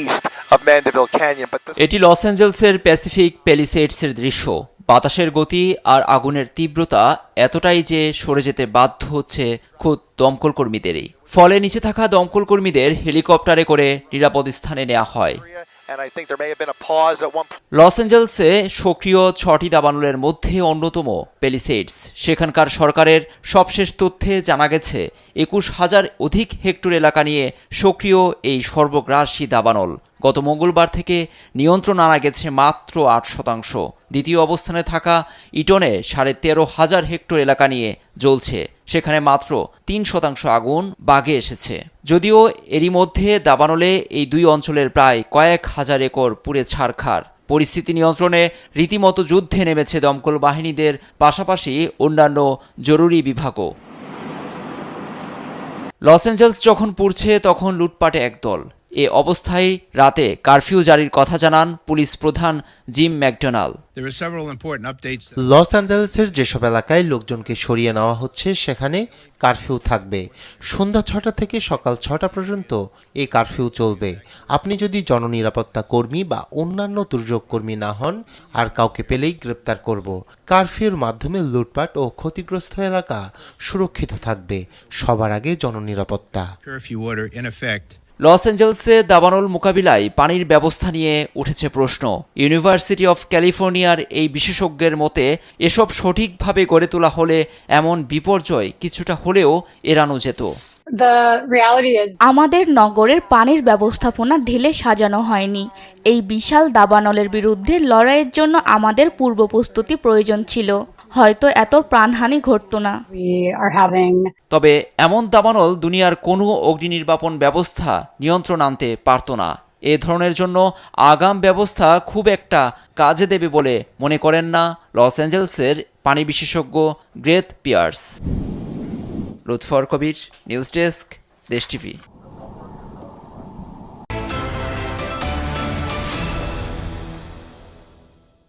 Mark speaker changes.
Speaker 1: east of Mandeville Canyon. But this
Speaker 2: এটি loss অ্যাঞ্জেলসের Pacific প্যালিসেডসের দৃশ্য। বাতাসের গতি আর আগুনের তীব্রতা এতটাই যে সরে যেতে বাধ্য হচ্ছে খোদ দমকল কর্মীদেরই। ফলে নিচে থাকা দমকল কর্মীদের হেলিকপ্টারে করে নিরাপদ স্থানে নেওয়া হয়।
Speaker 1: and I think there may have been a pause at one point.
Speaker 2: লস অ্যাঞ্জেলসে সক্রিয় 6টি দাবানলের মধ্যে অন্যতম প্যালিসেডস। সেখানকার সরকারের সবশেষ তথ্যে জানা গেছে 21,000 অধিক হেক্টর এলাকা নিয়ে সক্রিয় এই সর্বগ্রাসী দাবানল। গত মঙ্গলবার থেকে নিয়ন্ত্রণ আনা গেছে মাত্র 8%। দ্বিতীয় অবস্থানে থাকা ইটনে 13,500 হেক্টর এলাকা নিয়ে জ্বলছে, সেখানে মাত্র 3% আগুন বাগে এসেছে। যদিও এরই মধ্যে দাবানলে এই দুই অঞ্চলের প্রায় কয়েক হাজার একর পুড়ে ছারখার। পরিস্থিতি নিয়ন্ত্রণে রীতিমতো যুদ্ধে নেমেছে দমকল বাহিনীদের পাশাপাশি অন্যান্য জরুরি বিভাগও। লস অ্যাঞ্জেলস যখন পুড়ছে তখন লুটপাটে একদল। এ অবস্থায় রাতে কারফিউ জারির কথা জানান পুলিশ প্রধান জিম ম্যাকডোনাল্ড।
Speaker 3: লস অ্যাঞ্জেলেসের যেসব এলাকায় লোকজনকে সরিয়ে নেওয়া হচ্ছে সেখানে কারফিউ থাকবে। সন্ধ্যা 6টা থেকে সকাল 6টা পর্যন্ত এই কারফিউ চলবে। আপনি যদি জননিরাপত্তা কর্মী বা অন্যান্য দুর্যোগ কর্মী না হন, আর কাউকে পেলেই গ্রেপ্তার করব। কারফিউর মাধ্যমে লুটপাট ও ক্ষতিগ্রস্ত এলাকা সুরক্ষিত থাকবে। সবার আগে জননিরাপত্তা।
Speaker 2: লস অ্যাঞ্জেলসে দাবানল মোকাবিলায় পানির ব্যবস্থা নিয়ে উঠেছে প্রশ্ন। ইউনিভার্সিটি অফ ক্যালিফোর্নিয়ার এই বিশেষজ্ঞের মতে এসব সঠিকভাবে গড়ে তোলা হলে এমন বিপর্যয় কিছুটা হলেও এড়ানো যেত।
Speaker 4: আমাদের নগরের পানির ব্যবস্থাপনা ঢেলে সাজানো হয়নি। এই বিশাল দাবানলের বিরুদ্ধে লড়াইয়ের জন্য আমাদের পূর্ব প্রস্তুতি প্রয়োজন ছিল, হয়তো এত প্রাণহানি ঘটতো না।
Speaker 2: তবে এমন দাবানল দুনিয়ার কোনো অগ্নি নির্বাপন ব্যবস্থা নিয়ন্ত্রণ আনতে পারত না। এ ধরনের জন্য আগাম ব্যবস্থা খুব একটা কাজে দেবে বলে মনে করেন না লস অ্যাঞ্জেলসের পানি বিশেষজ্ঞ গ্রেথ পিয়ার্স। লুৎফর কবির, নিউজ ডেস্ক, দেশ টিভি।